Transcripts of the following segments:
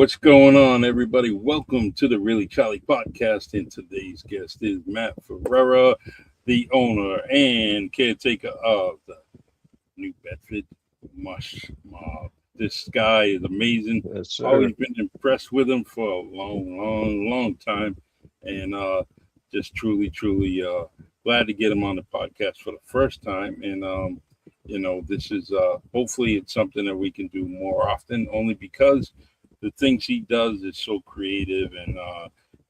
What's going on, everybody? Welcome to the Really Charlie podcast. And today's guest is Matt Ferrera, the owner and caretaker of the New Bedford Mush Mob. This guy is amazing. Yes, sir. Always been impressed with him for a long time. And just truly glad to get him on the podcast for the first time. And, this is hopefully it's something that we can do more often, only because the things he does is so creative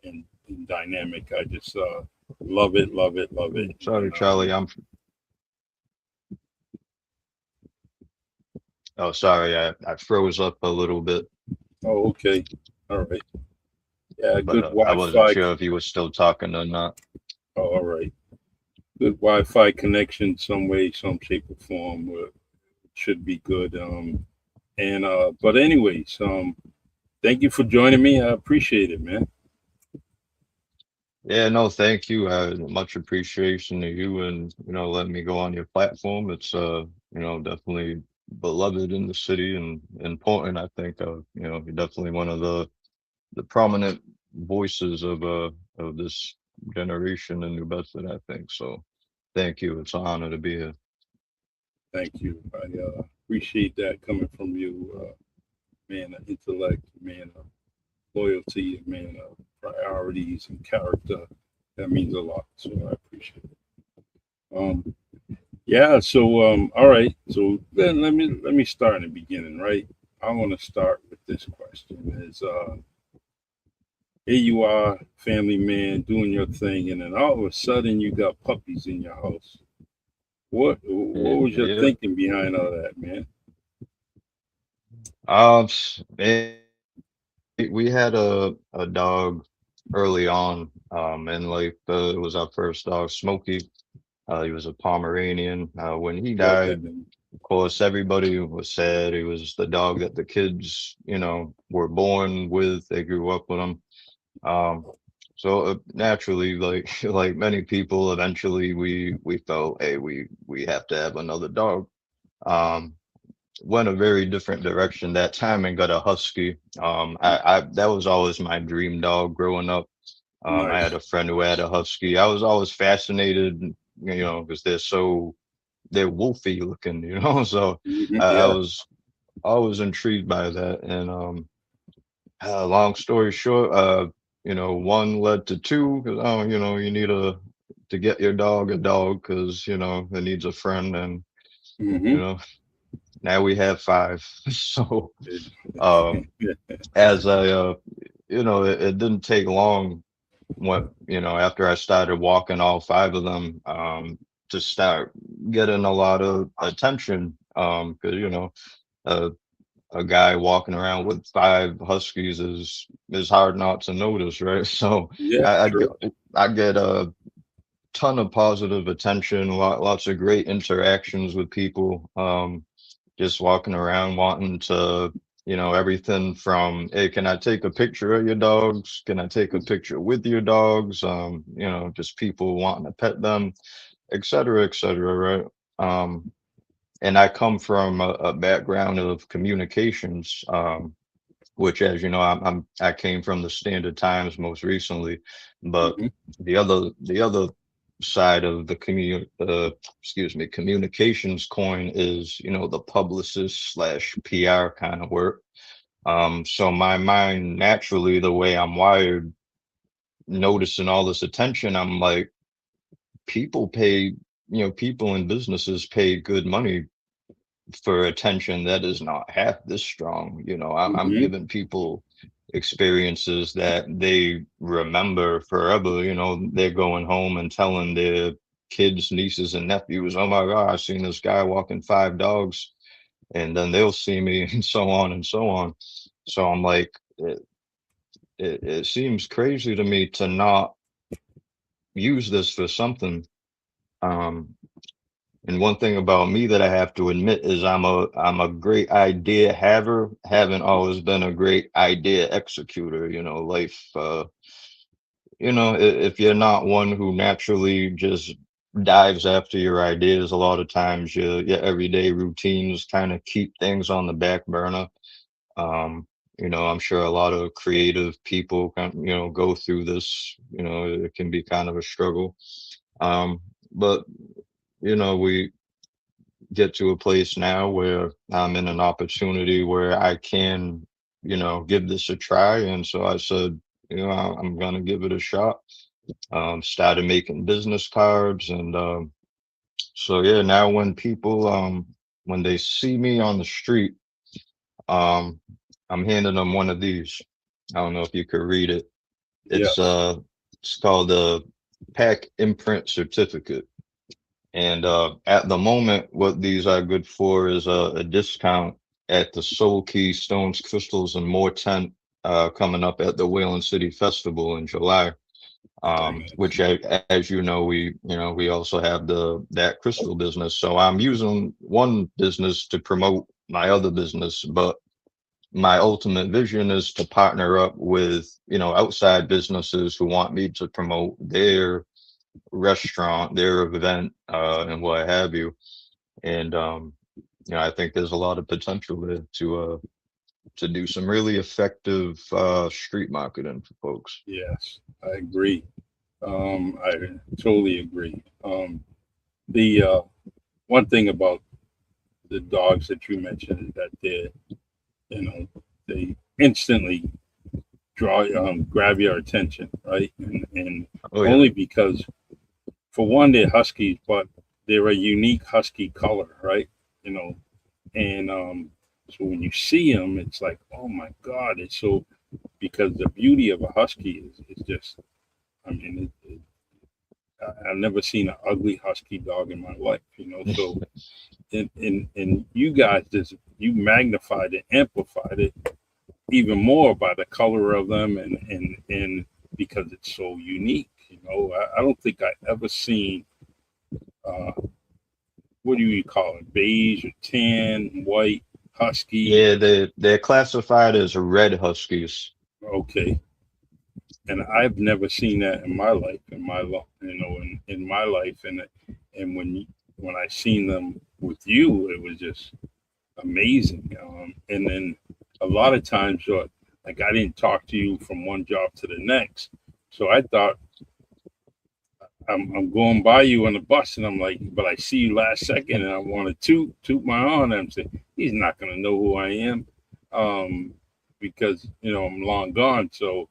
and dynamic. I just love it. Sorry, Charlie. Oh, sorry. I froze up a little bit, Oh, okay, all right, yeah, but good I wasn't Wi-Fi. sure if you were still talking or not. Oh, all right, good Wi-Fi connection, some way, some shape or form should be good. And but anyways, thank you for joining me. I appreciate it, man. Yeah, no, thank you. Much appreciation to you and, letting me go on your platform. It's, definitely beloved in the city and important, I think. You're definitely one of the prominent voices of this generation in New Bedford, I think. So thank you. It's an honor to be here. Thank you. I appreciate that coming from you, man. Of intellect, man. Of loyalty, man. Of priorities and character. That means a lot. So I appreciate it. Um, yeah. So all right. So then let me start in the beginning, right? I want to start with this question: Is here you are, family man, doing your thing, and then all of a sudden you got puppies in your house. What was your Yeah. thinking behind all that, man? We had a dog early on, and like it was our first dog, Smokey. He was a Pomeranian. When he Love that died, name. of course, everybody was sad. He was the dog that the kids, were born with. They grew up with him. Um, so naturally, like like many people, eventually we felt, hey, we have to have another dog. Um, Went a very different direction that time and got a husky. I that was always my dream dog growing up. I had Nice. a friend who had a husky. I was always fascinated, because they're wolfy looking, So I Yeah. was always intrigued by that. And long story short, one led to two. 'Cause, you need to get your dog a dog because it needs a friend, and you hmm know now we have five. So um, as I it didn't take long after I started walking all five of them to start getting a lot of attention because a, a guy walking around with five huskies is hard not to notice, right? So Yeah. I, I get True. I get a ton of positive attention, lots of great interactions with people. Just walking around wanting to, everything from, hey, can I take a picture of your dogs? Can I take a picture with your dogs? Just people wanting to pet them, et cetera, right? And I come from a background of communications, which, as you know, I came from the Standard Times most recently, but hmm the other side of the communications coin is the publicist slash PR kind of work. So my mind naturally, the way I'm wired, noticing all this attention, I'm like, people pay, people in businesses pay good money for attention that is not half this strong. I'm hmm giving people experiences that they remember forever. They're going home and telling their kids, nieces, and nephews, oh my God, I seen this guy walking five dogs. And then they'll see me and so on and so on. So I'm like, it seems crazy to me to not use this for something. Um, And one thing about me that I have to admit is I'm a great idea haver, haven't always been a great idea executor. Life. If you're not one who naturally just dives after your ideas, a lot of times your everyday routines kind of keep things on the back burner. Um, I'm sure a lot of creative people go through this. It can be kind of a struggle. But we get to a place now where I'm in an opportunity where I can, give this a try. And so I said, I'm gonna give it a shot. Started making business cards, and so yeah, now when they see me on the street, um, I'm handing them one of these. I don't know if you could read it. It's Yes. it's called a pack imprint certificate. And at the moment, what these are good for is a discount at the Soul Key Stones, Crystals, and More tent coming up at the Whalen City Festival in July. Very nice. Which, as you know, we also have that crystal business. So I'm using one business to promote my other business, but my ultimate vision is to partner up with outside businesses who want me to promote their restaurant, their event, and what have you. And I think there's a lot of potential there to do some really effective street marketing for folks. Yes, I agree. I totally agree. The one thing about the dogs that you mentioned is that you know, they instantly grab your attention, right? And Oh yeah. only because, for one, they're huskies, but they're a unique husky color, right? You know, and so when you see them, it's like, oh my God, it's so, because the beauty of a husky is just, I mean, I've never seen an ugly husky dog in my life, you know. So, and you guys just, you magnified it, amplified it even more by the color of them, and because it's so unique, you know. I don't think I ever seen, uh, what do you call it, beige or tan, white husky. Yeah, they're classified as red huskies. Okay, and I've never seen that in my life, in my life, and when I seen them with you, it was just amazing. And then a lot of times, like, I didn't talk to you from one job to the next, so I thought, I'm going by you on the bus, and I'm like, but I see you last second, and I want to toot my horn. I'm saying he's not gonna know who I am, um, because I'm long gone. So,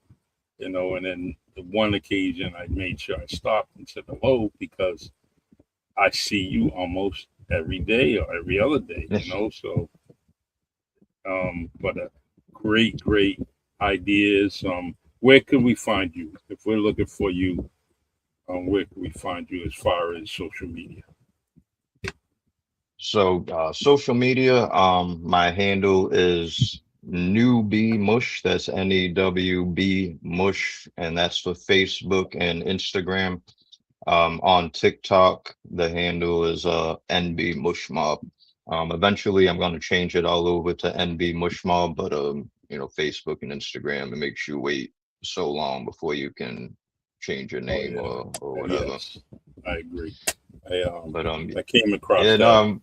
and then the one occasion I made sure I stopped and said hello, because I see you almost every day or every other day. So, but great ideas. Where can we find you if we're looking for you? Where can we find you as far as social media? So social media, my handle is newbie mush. That's NEWB mush, and that's for Facebook and Instagram. On TikTok, the handle is NB Mush Mob. Eventually, I'm going to change it all over to NB Mush Mob, but Facebook and Instagram, it makes you wait so long before you can change your Oh name yeah, or whatever. yes, I agree. I But I came across yeah, no, that.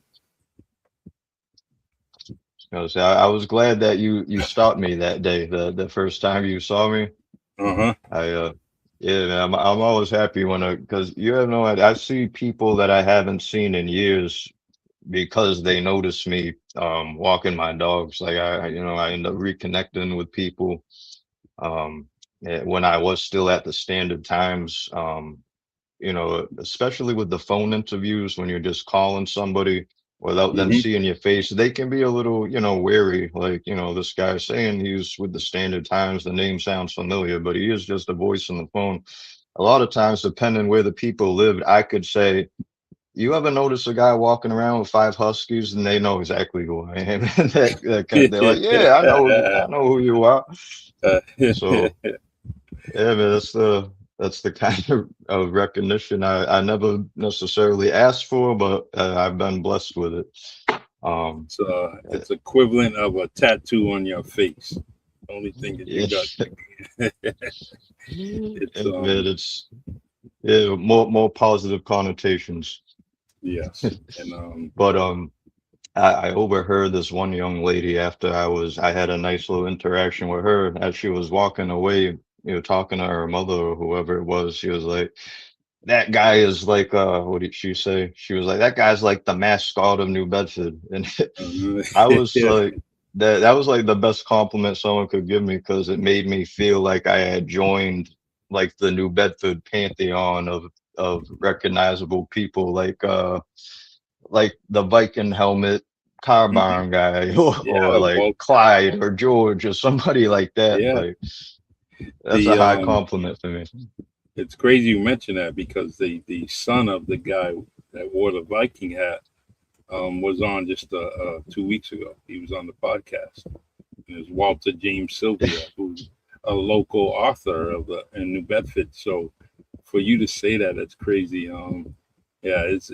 I was glad that you stopped me that day, the first time you saw me. Uh huh. I Yeah, man, I'm always happy when because you have no idea. I see people that I haven't seen in years because they notice me walking my dogs. Like I end up reconnecting with people when I was still at the Standard Times. Especially with the phone interviews when you're just calling somebody without them Hmm. seeing your face, they can be a little, wary. Like, this guy saying he's with the Standard Times, the name sounds familiar, but he is just a voice on the phone. A lot of times, depending where the people lived, I could say, you ever notice a guy walking around with five huskies, and they know exactly who I am. And they're like, yeah, I know who you are. So yeah, man, that's the kind of recognition I never necessarily asked for, but I've been blessed with it. Um, uh, it's equivalent of a tattoo on your face. The only thing is you yeah, got, it's and man, it's yeah, more positive connotations. yes, and But I overheard this one young lady after I had a nice little interaction with her as she was walking away, talking to her mother or whoever it was. She was like, that guy is like, what did she say? She was like, that guy's like the mascot of New Bedford. And I was Yeah. like, that was like the best compliment someone could give me because it made me feel like I had joined like the New Bedford pantheon of recognizable people like the Viking helmet car Mhm. barn guy or Yeah. like Well, Clyde or George or somebody like that. yeah. Like that's a The high compliment for me. It's crazy you mention that because the son of the guy that wore the Viking hat was on just 2 weeks ago. He was on the podcast. And it's Walter James Sylvia, who's a local author of the in New Bedford. So for you to say that, that's crazy. Yeah, it's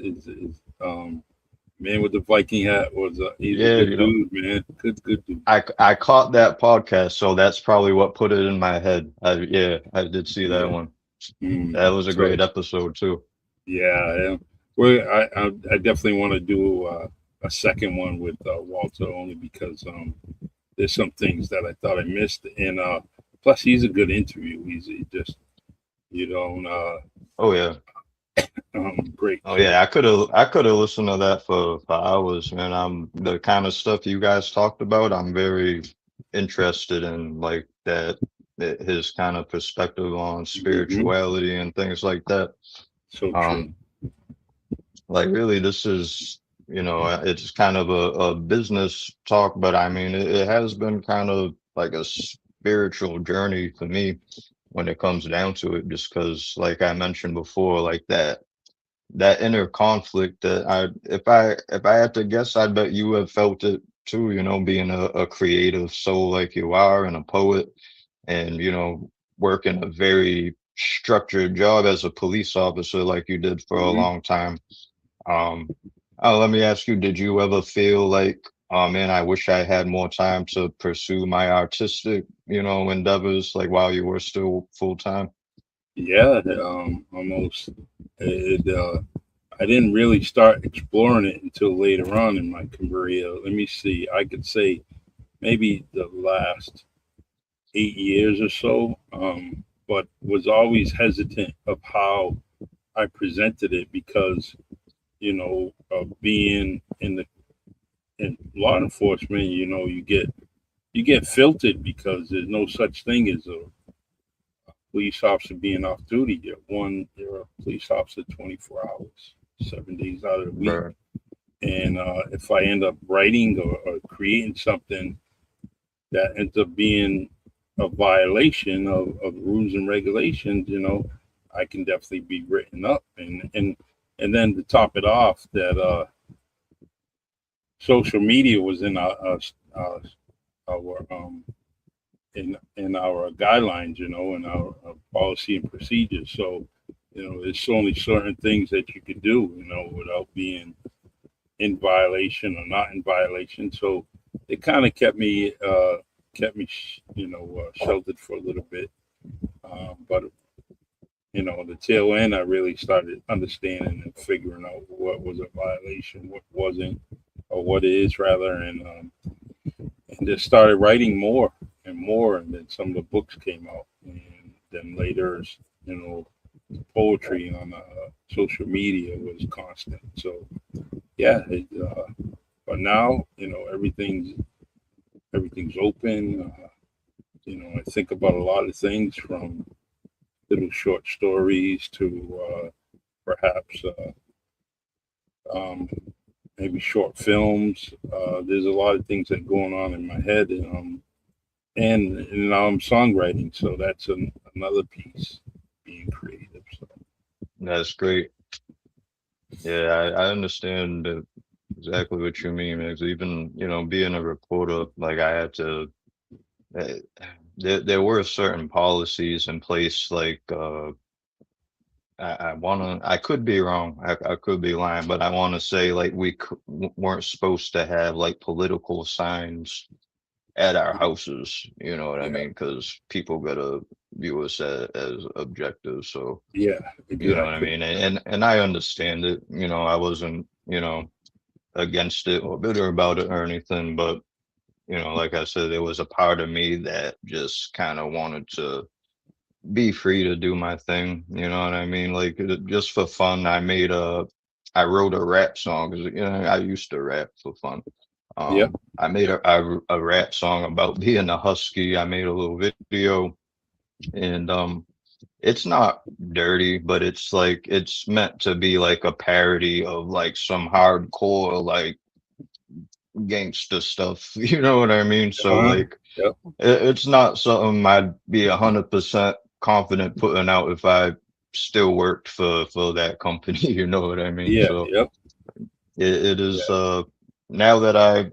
man with the Viking hat was he's a Yeah, good dude, man. Good dude. I caught that podcast, so that's probably what put it in my head. Yeah, I did see that Yeah. one. That Mm. was a So great episode too. yeah, yeah. Well, I definitely want to do a second one with Walter only because there's some things that I thought I missed, and plus he's a good interview. He just you know Oh yeah. great. Oh So yeah, I could have listened to that for hours, man. I'm the kind of stuff you guys talked about, I'm very interested in like his kind of perspective on hmm spirituality and things like that. so true. Um, like really this is, it's kind of a business talk, but I mean it has been kind of like a spiritual journey for me when it comes down to it, just because like I mentioned before, like that inner conflict that if I had to guess, I bet you have felt it too, being a creative soul like you are and a poet and, working a very structured job as a police officer like you did for a hmm long time. Um, let me ask you, did you ever feel like, oh man, I wish I had more time to pursue my artistic, endeavors like while you were still full time? Yeah, almost. I didn't really start exploring it until later on in my career. Let me see. I could say maybe the last 8 years or so, but was always hesitant of how I presented it because being in law enforcement, you get filtered because there's no such thing as a police officer being off duty. You're a police officer 24 hours, 7 days out of the week. Right. And if I end up writing or creating something that ends up being a violation of rules and regulations, I can definitely be written up. And then to top it off, that social media was in our in our guidelines, in our policy and procedures. So, there's only certain things that you could do, without being in violation or not in violation. So it kind of kept me, sheltered for a little bit. But the tail end, I really started understanding and figuring out what was a violation, what wasn't, or what is rather, and just started writing more and more. And then some of the books came out, and then later, poetry on social media was constant. So yeah, but now everything's open. I think about a lot of things from little short stories to perhaps um, maybe short films. There's a lot of things that are going on in my head, and now I'm songwriting, so that's another piece, being creative. So That's great. Yeah, I understand exactly what you mean, because even, being a reporter, like I had to, uh, there were certain policies in place, like, I could be wrong, I could be lying, but I want to say like weren't supposed to have like political signs at our houses, you know what I yeah, mean? Because people gotta view us as objective. So, yeah, you know what I exactly. mean? And I understand it. I wasn't, against it or bitter about it or anything, but like I said, there was a part of me that just kind of wanted to be free to do my thing. You know what I mean? Like just for fun, I wrote a rap song 'cause, I used to rap for fun. Yeah. I made a rap song about being a husky. I made a little video, and it's not dirty, but it's like it's meant to be like a parody of like some hardcore like gangster stuff. You know what I mean? So Uh-huh. like Yep. it's not something I'd be 100% confident putting out if I still worked for that company. You know what I mean? Yeah. So Yep. it is Yeah. now that I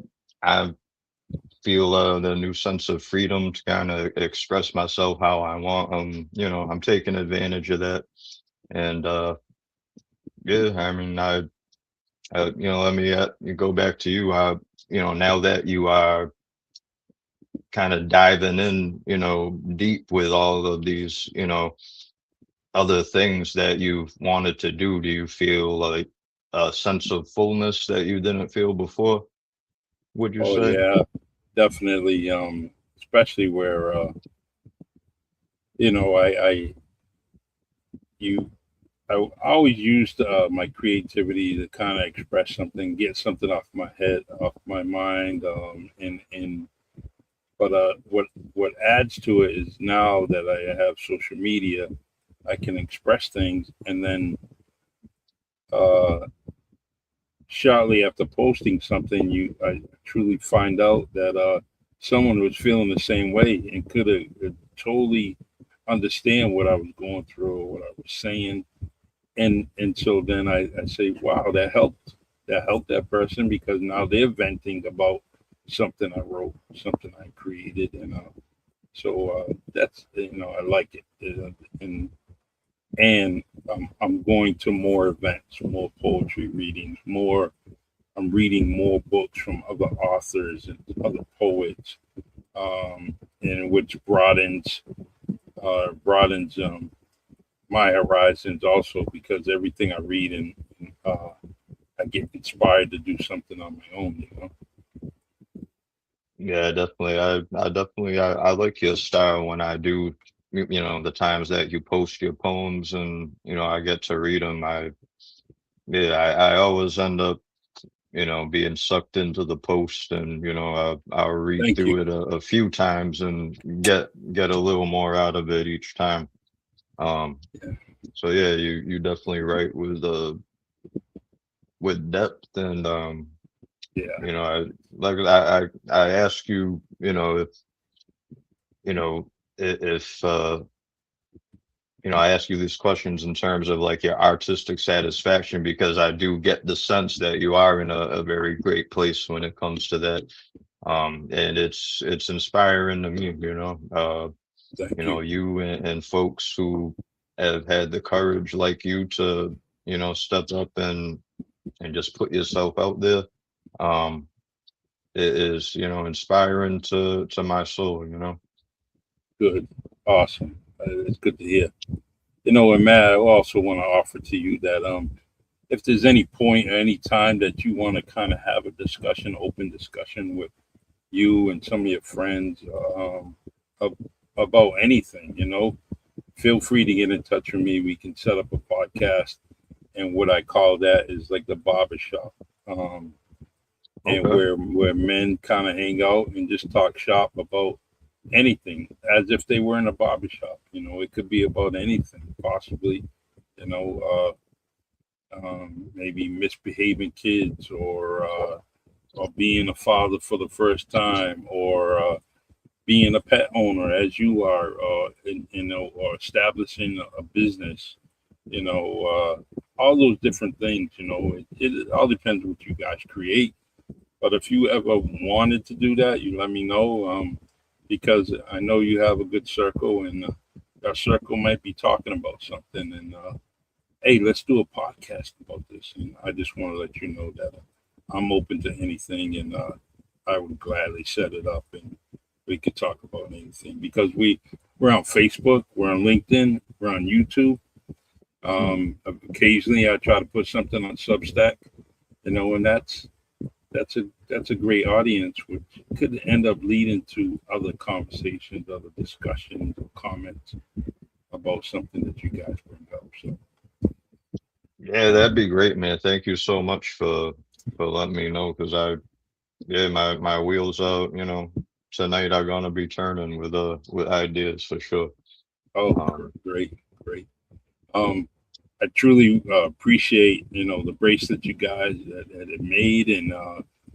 feel the new sense of freedom to kind of express myself how I want. I'm taking advantage of that. And yeah, I mean, let me you go back to you. Now that you are kind of diving in, deep with all of these, other things that you've wanted to do, do you feel like a sense of fullness that you didn't feel before? Would you Oh say? yeah, definitely. Especially where I you I always used my creativity to kind of express something, get something off my head, off my mind, and but what adds to it is now that I have social media, I can express things, and then uh, shortly after posting something, I truly find out that someone was feeling the same way and could have totally understand what I was going through or what I was saying, and so then I say, wow, that helped that person because now they're venting about something I wrote, something I created, and so that's I like it, and I'm going to more events, more poetry readings, more. I'm reading more books from other authors and other poets, and which broadens my horizons also because everything I read and I get inspired to do something on my own. Yeah, definitely. I like your style when I do, the times that you post your poems and, I get to read them. Yeah, I always end up, being sucked into the post and, I'll read Thank you. through it a few times and get a little more out of it each time. Um, Yeah, so yeah, you definitely right with depth and, yeah. I like I ask you, if you know if I ask you these questions in terms of like your artistic satisfaction because I do get the sense that you are in a very great place when it comes to that. And it's inspiring to me, Thank you. you and folks who have had the courage like you to, step up and just put yourself out there. Um, it is, inspiring to my soul. Good. Awesome. It's good to hear. And Matt, I also want to offer to you that if there's any point or any time that you want to kind of have a discussion, open discussion with you and some of your friends ab- about anything, feel free to get in touch with me. We can set up a podcast, and what I call that is like the barber shop, and Okay. where men kind of hang out and just talk shop about anything as if they were in a barber shop. It could be about anything, possibly. You know, maybe misbehaving kids or being a father for the first time or being a pet owner as you are, or establishing a business, all those different things, it all depends what you guys create. But if you ever wanted to do that, you let me know, because I know you have a good circle, and our circle might be talking about something. And hey, let's do a podcast about this. And I just want to let you know that I'm open to anything, and I would gladly set it up, and we could talk about anything because we're on Facebook, we're on LinkedIn, we're on YouTube. Hmm. Occasionally, I try to put something on Substack, and that's. that's a great audience, which could end up leading to other conversations, other discussions, or comments about something that you guys bring up. So, Yeah, that'd um, be great, man. Thank you so much for letting me know because yeah, my wheels out, tonight are gonna be turning with ideas for sure. oh, Um, great, great. Um, I truly appreciate the bracelet you guys that have made, and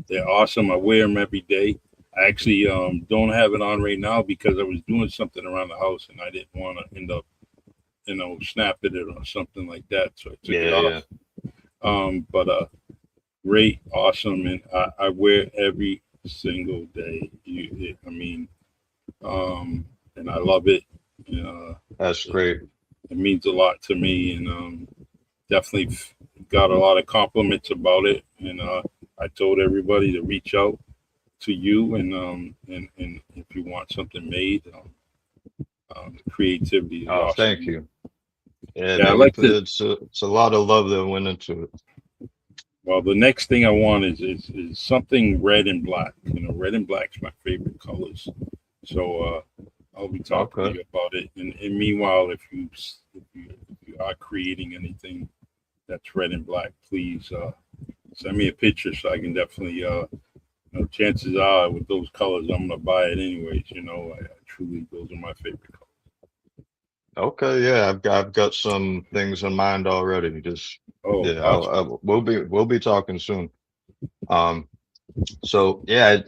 they're awesome. I wear them every day. I actually don't have it on right now because I was doing something around the house and I didn't want to end up snapping it or something like that, so I took it yeah, off. yeah. But great, awesome, and I wear every single day. I mean, and I love it. That's It, great. it means a lot to me, and definitely got a lot of compliments about it. And I told everybody to reach out to you, and if you want something made, the creativity is Oh, thank awesome. you. Yeah, Yeah, I man, we like put to. it's a lot of love that went into it. Well, the next thing I want is something red and black. Red and black's my favorite colors. So I'll be talking to Okay. you about it. And meanwhile, if you are creating anything that's red and black, please send me a picture so I can definitely. Chances are with those colors, I'm gonna buy it anyways. I truly those are my favorite colors. Okay, yeah, I've got some things in mind already. Just Oh, yeah, awesome. we'll be talking soon. Um, so yeah,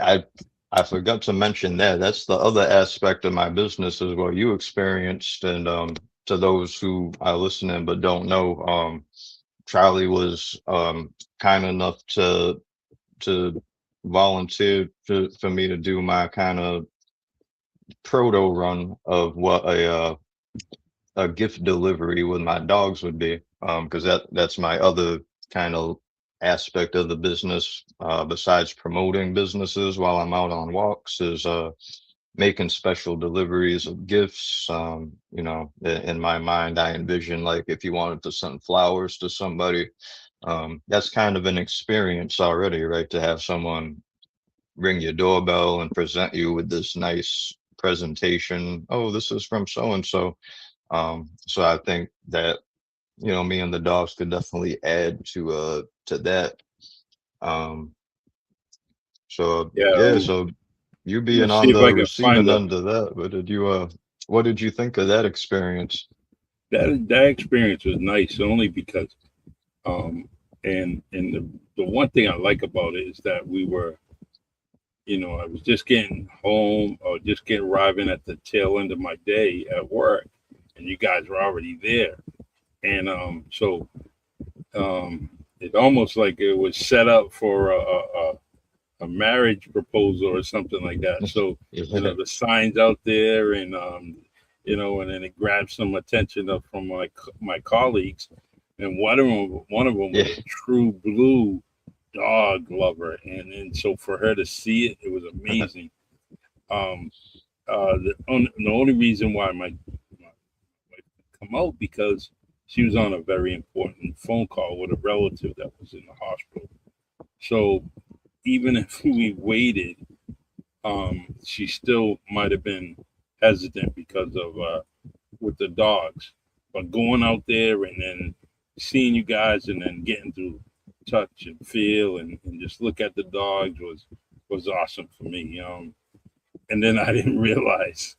I forgot to mention that. That's the other aspect of my business is what you experienced, and to those who are listening but don't know, Charlie was kind enough to volunteer for me to do my kind of proto run of what a gift delivery with my dogs would be, because that's my other kind of aspect of the business, besides promoting businesses while I'm out on walks, is making special deliveries of gifts. In my mind, I envision like if you wanted to send flowers to somebody, that's kind of an experience already, right? To have someone ring your doorbell and present you with this nice presentation. Oh, this is from so and so. So I think that me and the dogs could definitely add to that. Um, so Yeah, yeah, so you I'm gonna being see on if the I can find receiving end of that, what did you think of that experience? that experience was nice only because um, and the one thing I like about it is that we were I was just getting home or just getting arriving at the tail end of my day at work, and you guys were already there, and um, it almost like it was set up for a marriage proposal or something like that. So, Yeah. the signs out there, and and then it grabbed some attention up from my colleagues, and one of them was Yeah. a true blue dog lover, and so for her to see it, it was amazing. Um, the only reason why my wife could come out because she was on a very important phone call with a relative that was in the hospital. So even if we waited, she still might have been hesitant because of with the dogs. But going out there and then seeing you guys and then getting to touch and feel and just look at the dogs was awesome for me. And then I didn't realize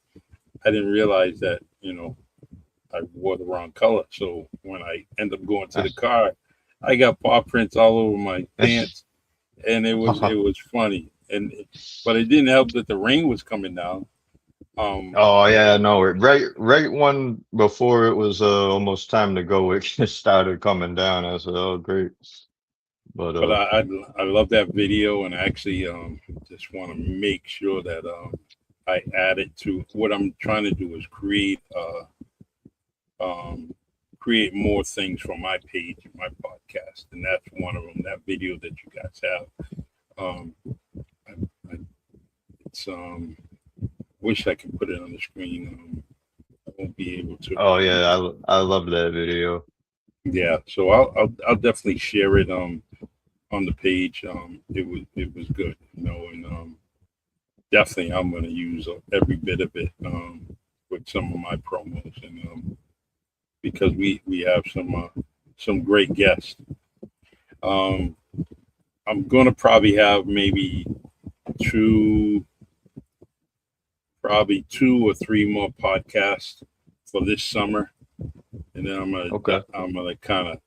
that I wore the wrong color. So when I end up going to the car, I got paw prints all over my pants, and it was funny. But it didn't help that the rain was coming down. Oh And yeah, no, right when before it was almost time to go, it just started coming down. I said, "Oh, great." But but I love that video, and I actually just want to make sure that I add it to what I'm trying to do is um, create more things for my page and my podcast, and that's one of them. That video that you guys have. Um, I, I, it's wish I could put it on the screen. I won't be able to. oh yeah, I love that video. Yeah, so I'll definitely share it. on the page. It was good, and definitely I'm going to use every bit of it with some of my promos, and because we have some great guests. Um, I'm going to probably have maybe two, probably 2 or 3 more podcasts for this summer, and then Okay. I'm gonna kind of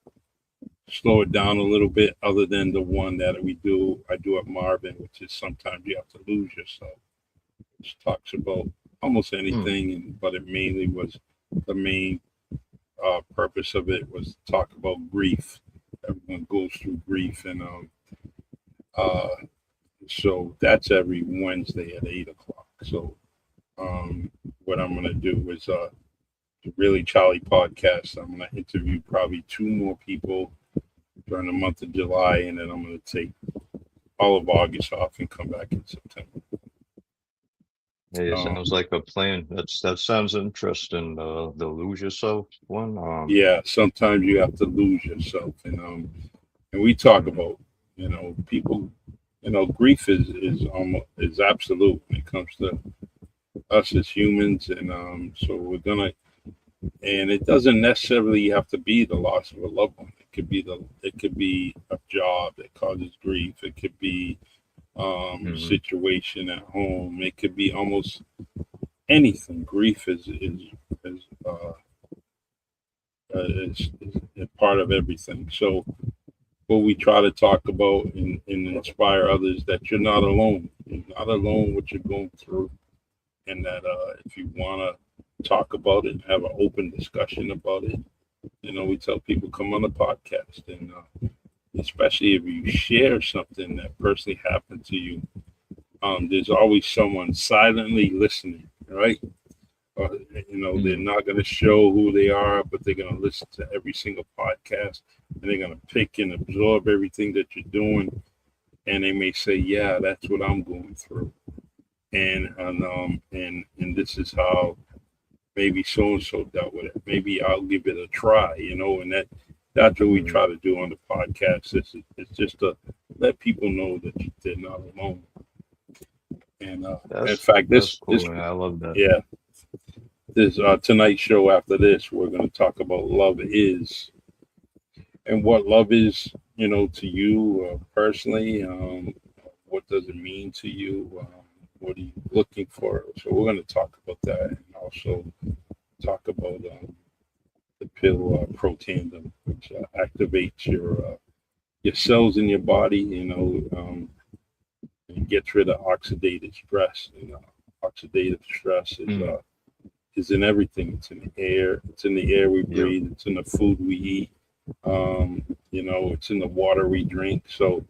slow it down a little bit. Other than the one that I do at Marvin, which is sometimes you have to lose yourself, which talks about almost Hmm. anything, but it mainly was the main purpose of it was to talk about grief. Everyone goes through grief, and uh, so that's every Wednesday at 8 o'clock. So what I'm gonna do is the Really Charlie podcast. I'm gonna interview probably 2 more people during the month of July, and then I'm gonna take all of August off and come back in September. Hey, it Um, sounds like a plan. That sounds interesting. The lose yourself one. yeah, sometimes you have to lose yourself, and we talk Mhm. about people. Grief is almost is absolute when it comes to us as humans, and so we're gonna. And it doesn't necessarily have to be the loss of a loved one. It could be a job that causes grief. It could be Mhm. situation at home. It could be almost anything. Grief is, is a part of everything. So what we try to talk about and inspire others that you're not alone. You're not alone what you're going through, and that if you want to talk about it, have an open discussion about it. We tell people come on the podcast, and especially if you share something that personally happened to you, there's always someone silently listening, right? Uh, they're Mhm. not going to show who they are, but they're going to listen to every single podcast, and they're going to pick and absorb everything that you're doing, and they may say, "Yeah, that's what I'm going through," and this is how maybe so and so dealt with it. Maybe I'll give it a try, and that's what we Mhm. try to do on the podcast. It's just to let people know that they're not alone. And in fact, That's this cool, man. I love that. yeah, this tonight's show after this, we're going to talk about love is and what love is, to you personally. What does it mean to you? What are you looking for? So we're going to talk about that, and also talk about the pill protandem, which activates your cells in your body. And gets rid of oxidative stress. Oxidative stress Mm. is in everything. It's in the air. It's in the air we Yep. breathe. It's in the food we eat. It's in the water we drink. So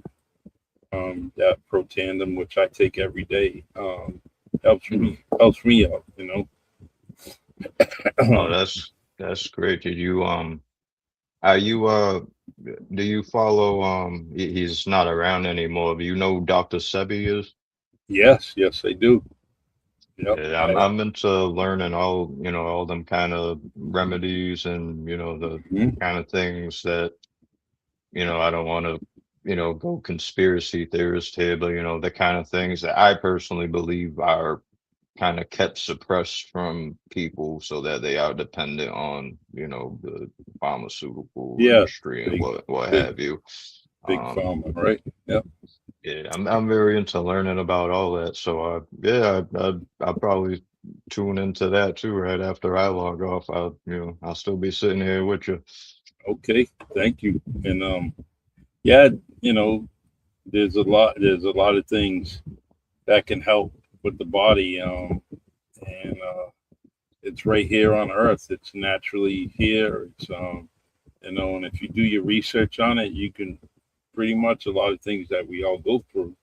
that protandem, which I take every day, Mhm. helps me out. Oh, that's great. Did you are you do you follow he's not around anymore, but you know who Dr. Sebi is? Yes, yes, I do. Yep. Yeah, I'm into learning all, all them kind of remedies and, the Mhm. kind of things that, I don't want to, go conspiracy theorist here, but the kind of things that I personally believe are kind of kept suppressed from people so that they are dependent on, the pharmaceutical Yeah, industry and big, what big, have you. big Um, pharma, right? Yep. yeah, I'm very into learning about all that. So yeah, I'll probably tune into that too right after I log off. I'll still be sitting here with you. Okay. Thank you. And yeah, you know, there's a lot of things that can help with the body. And it's right here on Earth. It's naturally here. And if you do your research on it, you can pretty much a lot of things that we all go through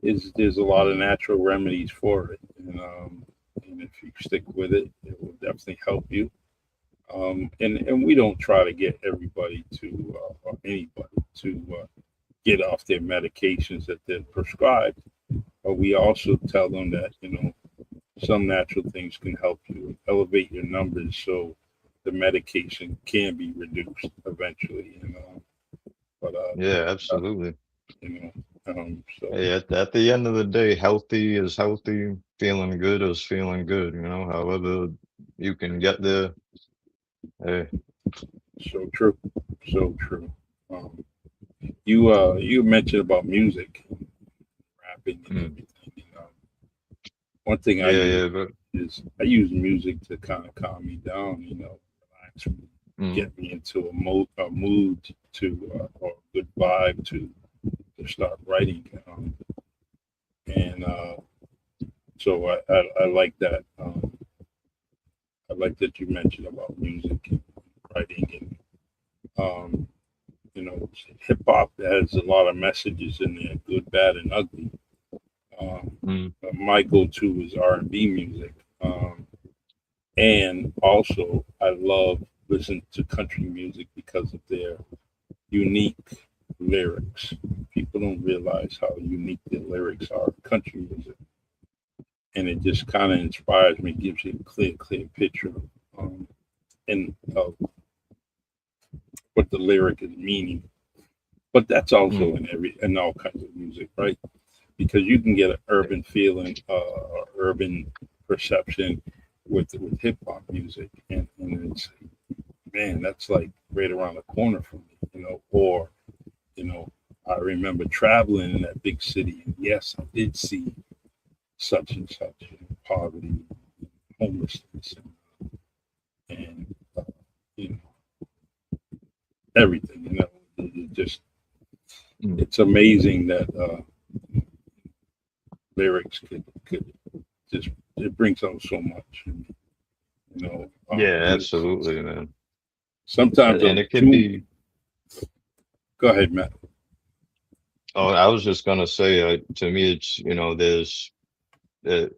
is there's a lot of Mm, natural remedies for it. And if you stick with it, it will definitely help you. And we don't try to get everybody to or anybody to get off their medications that they're prescribed, but we also tell them that some natural things can help you elevate your numbers so the medication can be reduced eventually. But Yeah, uh, absolutely. you know, so Hey, at the end of the day, healthy is healthy, feeling good is feeling good, however you can get there. Hey, so true, so true. Um, you mentioned about music, rapping, and mm, everything. One thing I yeah, use yeah, but is I use music to kind of calm me down. Relax me, mm, get me into a mood to or a good vibe to start writing. And so I like that. I like that you mentioned about music and writing and um, you know, hip hop has a lot of messages in there, good, bad, and ugly. mm, My go-to is R&B music, and also I love listening to country music because of their unique lyrics. People don't realize how unique the lyrics are in country music, and it just kind of inspires me, gives you a clear picture um, and of what the lyric is meaning. But that's mm, also in all kinds of music, right? Because you can get an urban feeling, urban perception with hip hop music, and it's man, that's like right around the corner from me, Or you know, I remember traveling in that big city, and yes, I did see such and such poverty, homelessness, and you know everything. Just mm. it's amazing that lyrics could just it brings out so much. Yeah, When it's absolutely, man. sometimes And it could too. be, Go ahead, Matt. oh, I was just gonna say, to me, it's, there's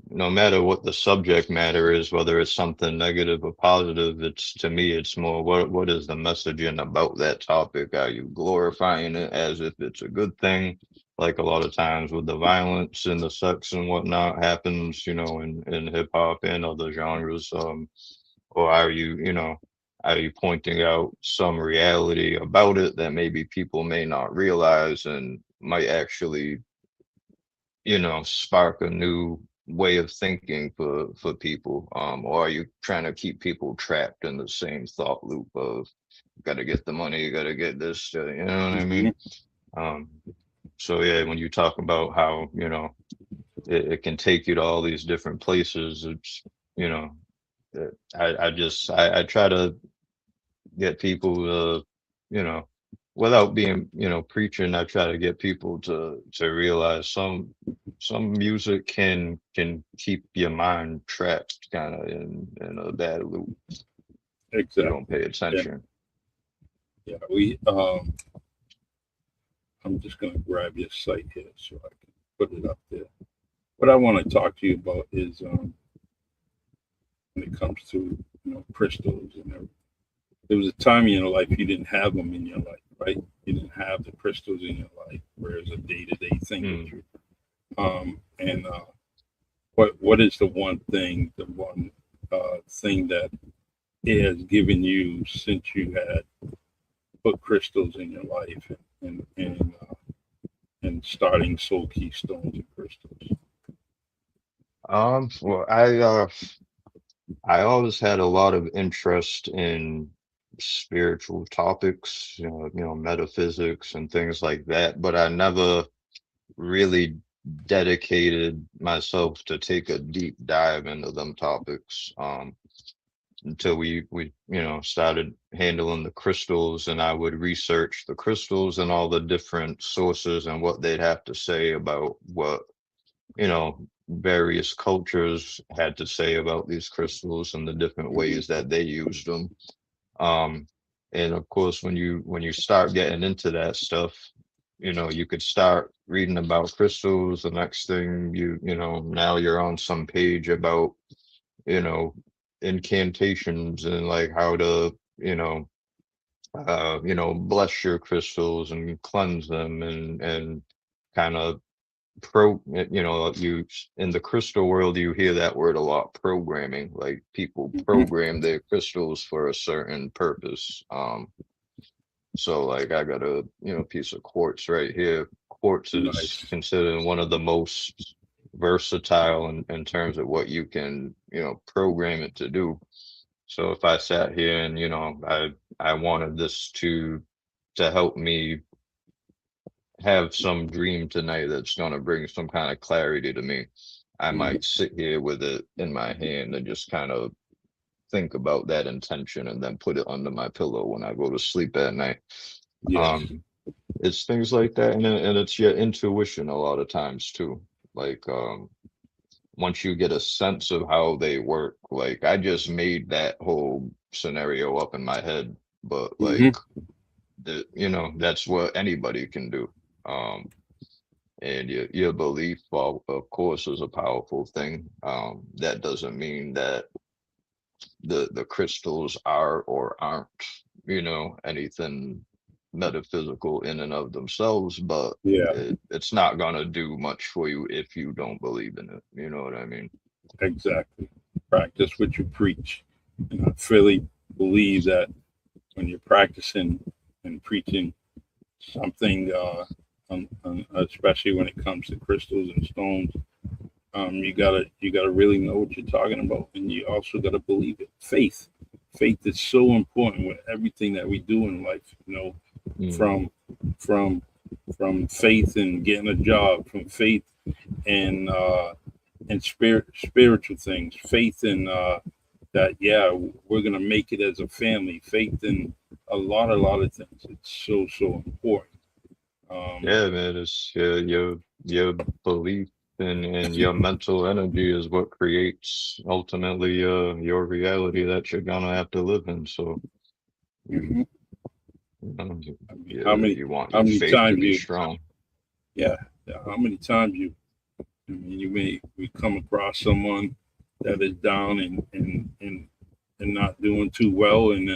no matter what the subject matter is, whether it's something negative or positive, it's to me, it's more what is the messaging about that topic? Are you glorifying it as if it's a good thing? Like a lot of times with the violence and the sex and whatnot happens, in hip hop and other genres. Or are you pointing out some reality about it that maybe people may not realize and might actually spark a new way of thinking for people, or are you trying to keep people trapped in the same thought loop of got to get the money, got to get this, you know what I Hmm. mean? um so yeah, when you talk about how it can take you to all these different places, it's you know I try to get people to, you know, without being, preaching, I try to get people to realize some music can keep your mind trapped kind of in a bad loop if you don't Exactly. pay Yeah. attention. Yeah. I'm just gonna grab your site here so I can put it up there. What I want to talk to you about is when it comes to crystals and everything. There was a time in your life you didn't have them in your life, right? You didn't have the crystals in your life, whereas a day-to-day thing with Mm. you. And what is the one thing, thing that it has given you since you had put crystals in your life and starting soul keystones and crystals? Well, I always had a lot of interest in spiritual topics, metaphysics and things like that, but I never really dedicated myself to take a deep dive into them topics, until we started handling the crystals, and I would research the crystals and all the different sources and what they'd have to say about what various cultures had to say about these crystals and the different Hmm. ways that they used them. um and of course, when you start getting into that stuff, you could start reading about crystals. The next thing now you're on some page about you know incantations and like how to bless your crystals and cleanse them and kind of you in the crystal world you hear that word a lot, programming, like people Hmm. program their crystals for a certain purpose. So like I got a piece of quartz right here. Quartz is Nice. considered one of the most versatile in terms of what you can program it to do. So if I sat here and I wanted this to help me have some dream tonight that's going to bring some kind of clarity to me, I Mhm. might sit here with it in my hand and just kind of think about that intention and then put it under my pillow when I go to sleep at night. Yes. Um, it's things like that, and it's your intuition a lot of times too. Like once you get a sense of how they work, like I just made that whole scenario up in my head, but like Hmm. that's what anybody can do. Um, and your belief, of course, is a powerful thing. That doesn't mean that the crystals are or aren't, anything metaphysical in and of themselves, but Yeah, it's not gonna do much for you if you don't believe in it. You know what I mean? exactly. Practice what you preach. And I fully believe that when you're practicing and preaching something, especially when it comes to crystals and stones, you gotta really know what you're talking about, and you also gotta believe it. Faith is so important with everything that we do in life. Mm. From from from faith in getting a job, from faith in spiritual things, faith in that we're gonna make it as a family, faith in a lot of things. It's so important. Um, Yeah, man, it's your belief and your mental energy is what creates ultimately your reality that you're gonna have to live in. So mhm. I mean, you want how your many faith to times be you strong. yeah, how many times I mean, we come across someone that is down and not doing too well, and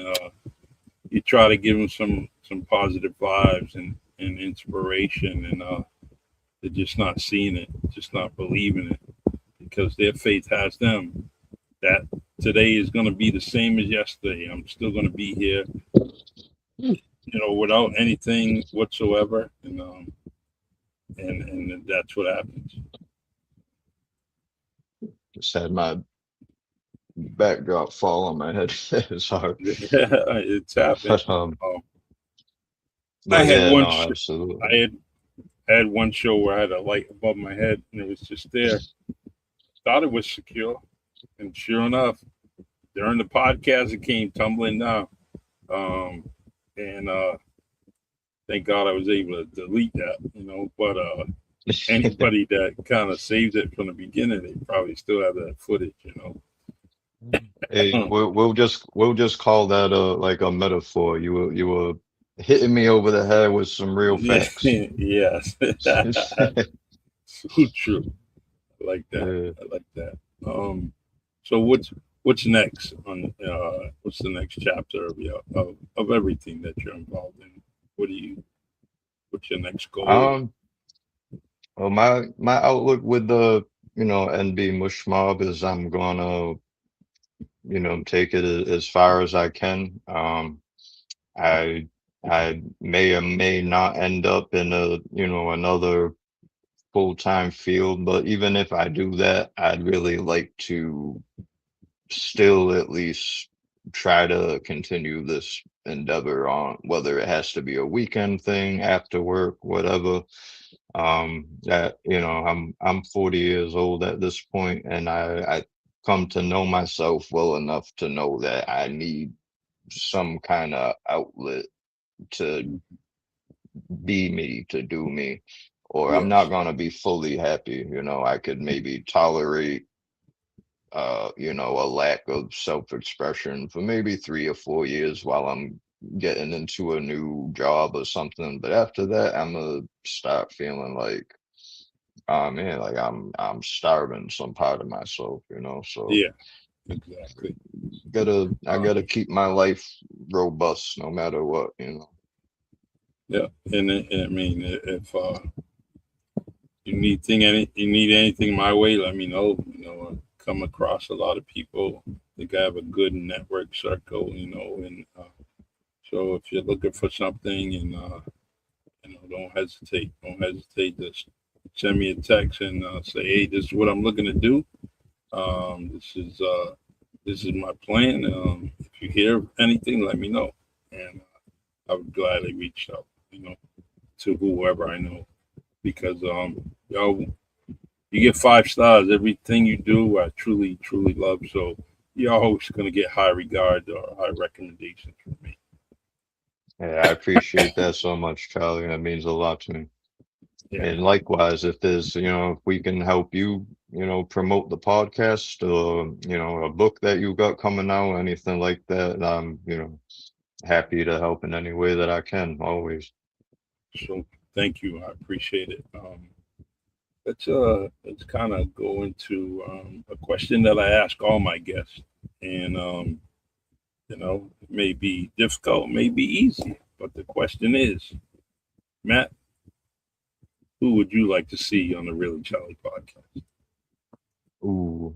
you try to give them some positive vibes and inspiration, and they're just not seeing it, just not believing it, because their faith has them that today is going to be the same as yesterday. I'm still going to be here, without anything whatsoever, and that's what happens. Just had my backdrop fall on my head. It's hard. It's happened. But Um, I but had yeah, one. no, absolutely. I had one show where I had a light above my head, and it was just there. Thought it was secure, and sure enough, during the podcast, it came tumbling down. Um, and thank God I was able to delete that. But anybody that kind of saves it from the beginning, they probably still have that footage. Hey, we'll just call that like a metaphor. You were hitting me over the head with some real Yeah, facts. yes, so true. I like that. Yeah. I like that. So what's next on what's the next chapter of everything that you're involved in? What do you what's your next goal? Um, well, my outlook with the NB Mush Mob is I'm gonna take it as far as I can. I I may or may not end up in a another full-time field, but even if I do that, I'd really like to still at least try to continue this endeavor on, whether it has to be a weekend thing after work, whatever. That I'm 40 years old at this point, and I come to know myself well enough to know that I need some kind of outlet to be me, to do me, or I'm not Yes. gonna be fully happy. I could maybe tolerate a lack of self-expression for maybe 3 or 4 years while I'm getting into a new job or something. But after that, I'm gonna start feeling like, oh man, like I'm starving some part of myself. So Yeah. Exactly. I gotta Um, keep my life robust no matter what. yeah. And I mean, if you need anything my way, let me know. I come across a lot of people. I think I have a good network circle. And So if you're looking for something, and don't hesitate. Don't hesitate to send me a text and say, "Hey, this is what I'm looking to do. This is my plan. If you hear anything, let me know." And I would gladly reach out, to whoever I know, because y'all, you get 5 stars. Everything you do, I truly, truly love. So you're always gonna get high regard or high recommendations from me. Yeah, I appreciate that so much, Charlie. That means a lot to me. Yeah, And likewise, if there's, if we can help you, promote the podcast or, a book that you got coming out, anything like that, I'm, happy to help in any way that I can, always. so thank you. I appreciate it. Let's kind of go into a question that I ask all my guests, and it may be difficult, may be easy, but the question is, Matt, who would you like to see on the Really Charlie podcast? Ooh.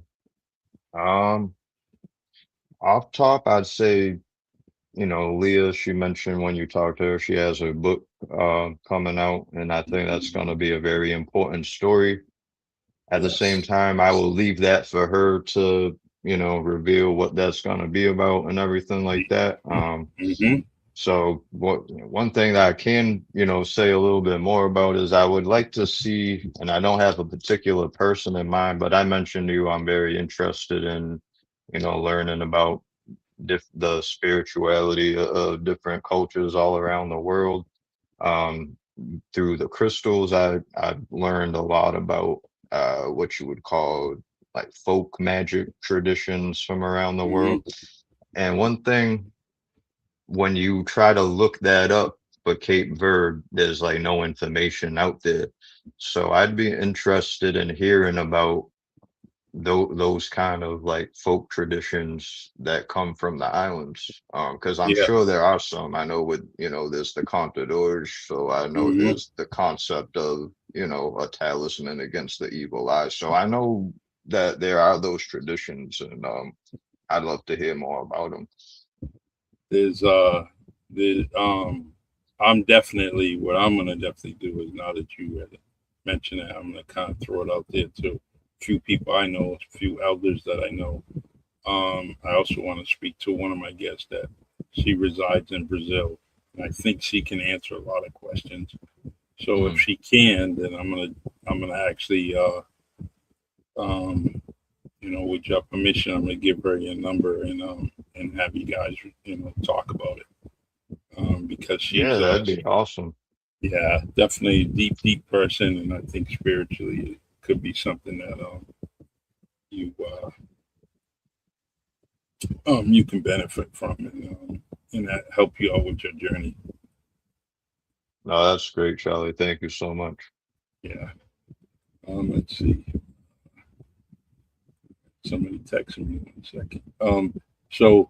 Um, Off top, I'd say, Leah, she mentioned when you talked to her, she has her book coming out, and I think that's going to be a very important story. At the same Yes. time, I will leave that for her to, reveal what that's going to be about and everything like that. Mm-hmm. So one thing that I can, say a little bit more about is I would like to see, and I don't have a particular person in mind, but I mentioned to you I'm very interested in, learning about the spirituality of different cultures all around the world. Um, Through the crystals, I've learned a lot about what you would call like folk magic traditions from around the world. Mm-hmm. And one thing, when you try to look that up for Cape Verde, there's like no information out there. So I'd be interested in hearing about those kind of like folk traditions that come from the islands. Because I'm Yeah. sure there are some. I know with, there's the Contadors, so I know Mm-hmm. there's the concept of, a talisman against the evil eye. So I know that there are those traditions, and I'd love to hear more about them. There's the I'm definitely what I'm gonna definitely do is now that you had mentioned it, I'm gonna kind of throw it out there to a few people I know, a few elders that I know. I also want to speak to one of my guests that she resides in Brazil, and I think she can answer a lot of questions. So if Mm. she can, then I'm gonna actually um, with your permission, I'm gonna give her your number and have you guys talk about it because Yeah, she's that'd be awesome. yeah, definitely a deep deep person, and I think spiritually it could be something that you you can benefit from and that help you out with your journey. No, that's great, Charlie. Thank you so much. Yeah. Let's see. Somebody texted me 1 second. So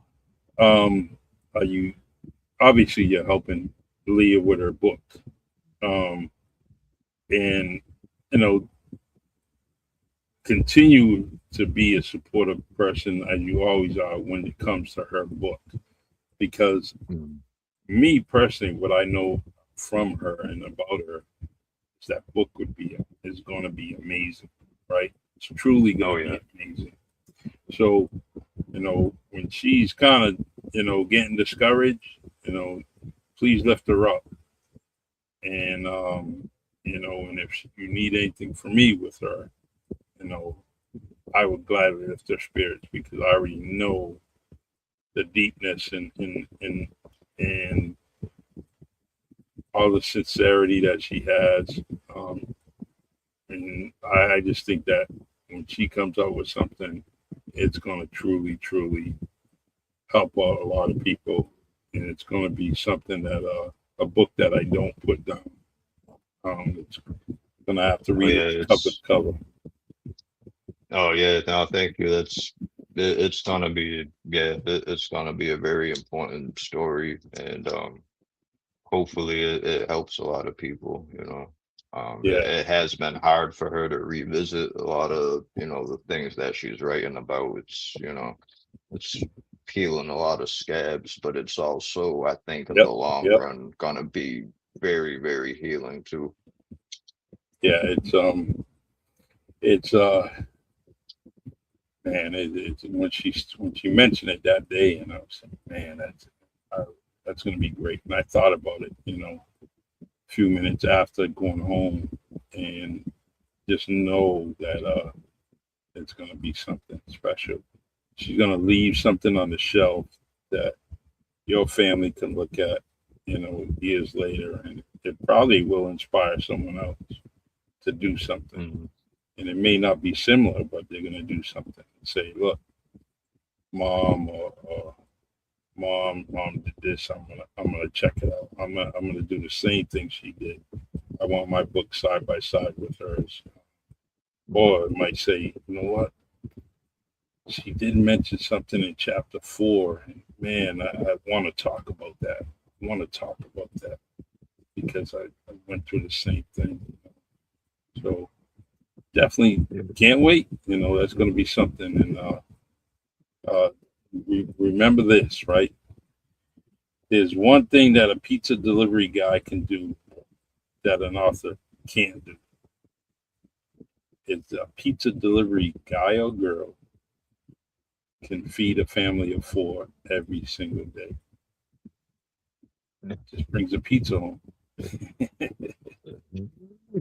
are you obviously you're helping Leah with her book, um, and you know continue to be a supportive person as you always are when it comes to her book. Because Mm. me personally, what I know from her and about her is that book is going to be amazing, right? It's truly going Oh to yeah. be amazing. So when she's kind of getting discouraged, please lift her up, and and if you need anything from me with her, you know, I would gladly lift their spirits because I already know the deepness and all the sincerity that she has. Um, and I just think that when she comes up with something, it's going to truly, truly help out a lot of people. And it's going to be something that a book that I don't put down. It's going to have to Oh read yeah. it cover to cover. Oh yeah. No, thank you. It's gonna be, yeah, it's gonna be a very important story, and hopefully it helps a lot of people. Yeah. It has been hard for her to revisit a lot of, the things that she's writing about. It's peeling a lot of scabs, but it's also, I think, in the Yep. long Yep. run, gonna be very, very healing too. Yeah. It's man, it's when she mentioned it that day, and I was like, man, that's going to be great. And I thought about it, a few minutes after going home, and just know that it's going to be something special. She's going to leave something on the shelf that your family can look at, years later, and it probably will inspire someone else to do something. Mhm. And it may not be similar, but they're going to do something and say, look, mom, or mom did this. I'm gonna check it out. I'm gonna do the same thing she did. I want my book side by side with hers. Or it might say, you know what? She did mention something in chapter 4. And man, I want to talk about that. I want to talk about that because I went through the same thing. So definitely Yeah. can't wait. That's going to be something. And uh, remember this, right? There's one thing that a pizza delivery guy can do that an author can't do. It's a pizza delivery guy or girl can feed a family of 4 every single day. Just brings a pizza home.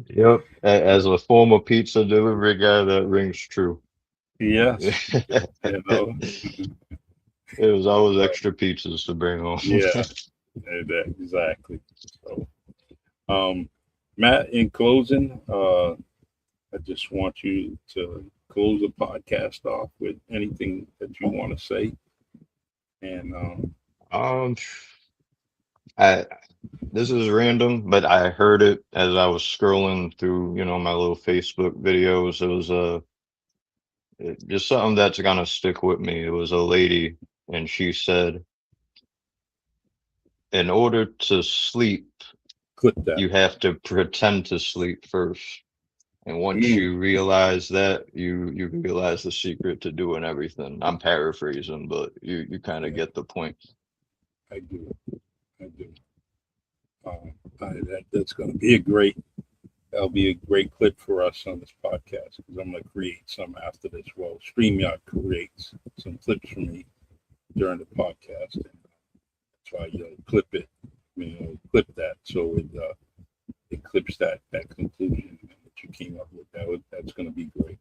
Yep. As a former pizza delivery guy, that rings true. Yes, you know. It was always Uh, extra pizzas to bring home. yeah, exactly. So, um, Matt, in closing, I just want you to close the podcast off with anything that you want to say. And Um, I this is random, but I heard it as I was scrolling through, my little Facebook videos. It was just something that's gonna stick with me. It was a lady, and she said, in order to sleep, clip that. you have to pretend to sleep first. And once Mm, you realize that, you realize the secret to doing everything. I'm paraphrasing, but you kind of yeah, get the point. I do. I do. That's going to be a great. That'll be a great clip for us on this podcast because I'm going to create some after this. Well, StreamYard creates some clips for me during the podcast, and that's why clip it. Clip that so it clips that conclusion that you came up with. That's going to be great.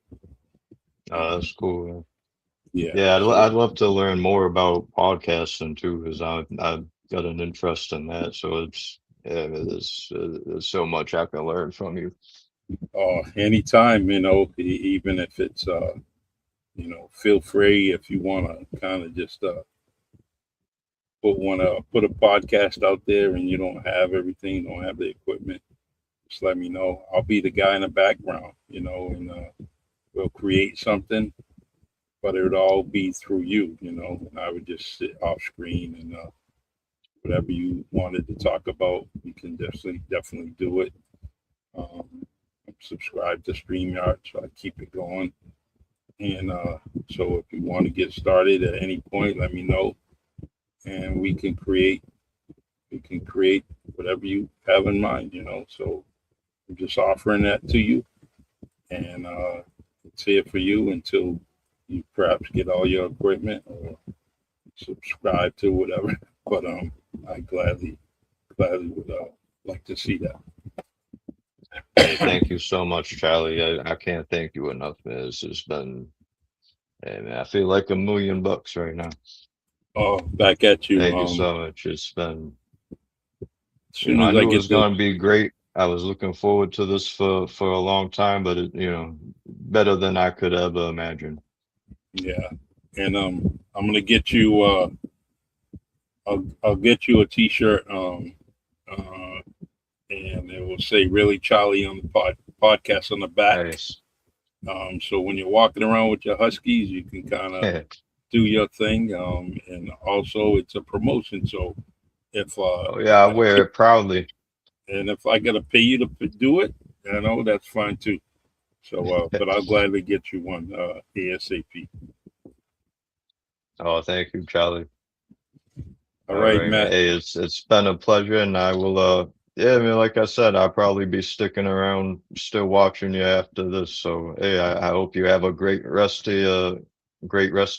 That's cool. Yeah. Yeah, So I'd love to learn more about podcasting too, because I've got an interest in that. So there's so much I can learn from you. anytime, even if it's feel free if you want to kind of just put a podcast out there and you don't have everything, don't have the equipment, just let me know. I'll be the guy in the background, and we'll create something, but it would all be through you, and I would just sit off screen and whatever you wanted to talk about, you can definitely do it. Um, Subscribe to StreamYard so I keep it going. And so if you want to get started at any point, let me know, and we can create whatever you have in mind. So I'm just offering that to you, and it's here for you until you perhaps get all your equipment or subscribe to whatever. But I gladly would like to see that. Hey, thank you so much, Charlie. I can't thank you enough. This has been, hey, man, I feel like $1 million right now. Oh, back at you. Thank you so much. It's been, As soon I as I knew it get was the going to be great. I was looking forward to this for a long time, but better than I could ever imagine. yeah, and I'm gonna get you. I'll get you a T-shirt. And it will say "Really Charlie" on the podcast on the back. Nice. So when you're walking around with your huskies, you can kind of do your thing. And also, it's a promotion. So if Oh I yeah, I gotta wear pay, it proudly. and if I gotta pay you to do it, that's fine too. So, but I'll gladly get you one ASAP. Oh, thank you, Charlie. All All right, right, man. Matt. Hey, it's been a pleasure, and I will yeah, I mean, like I said, I'll probably be sticking around, still watching you after this. So hey, I hope you have a great rest of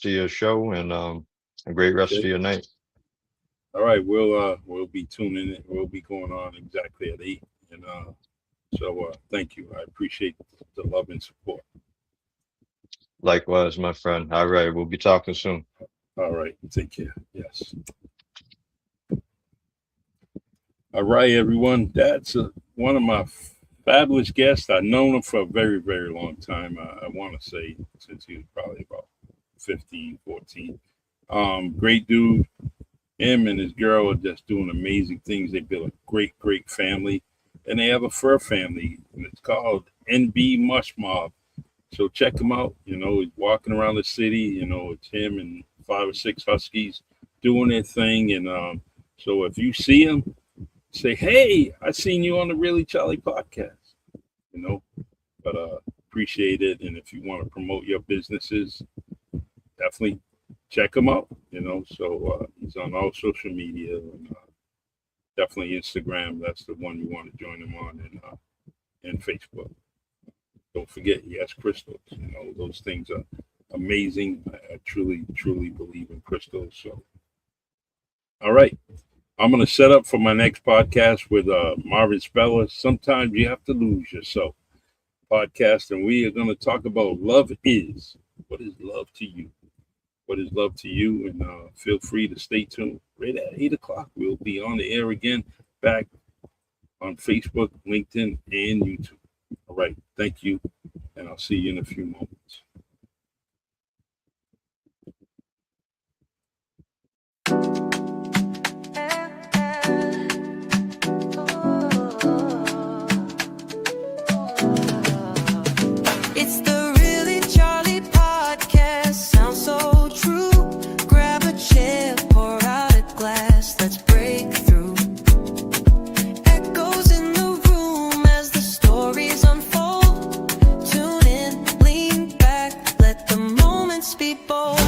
your show and a great rest of Okay. your night. All right, we'll be tuning in. We'll be going on exactly at 8. And thank you. I appreciate the love and support. Likewise, my friend. All right, we'll be talking soon. All right, take care. Yes. All right, everyone. That's one of my fabulous guests. I've known him for a very, very long time. I want to say since he was probably about 15, 14. Great dude. Him and his girl are just doing amazing things. They built a great, great family. And they have a fur family, and it's called NB Mush Mob. So check him out. He's walking around the city. It's him and 5 or 6 huskies doing their thing. And so if you see him, say, "Hey, I seen you on the Really Charlie podcast." You know, but appreciate it. And if you want to promote your businesses, definitely check him out. So he's on all social media and definitely Instagram. That's the one you want to join him on, and Facebook. Don't forget, yes, crystals. Those things are amazing. I truly, truly believe in crystals. So, all right. I'm going to set up for my next podcast with Marvin Speller. Sometimes you have to lose yourself. Podcast, and we are going to talk about love is. What is love to you? What is love to you? And feel free to stay tuned. Right at 8 o'clock, we'll be on the air again, back on Facebook, LinkedIn, and YouTube. All right. Thank you. And I'll see you in a few moments. It's the Really Charlie podcast. Sounds so true. Grab a chair, pour out a glass. Let's break through. Echoes in the room as the stories unfold. Tune in, lean back, let the moments be bold.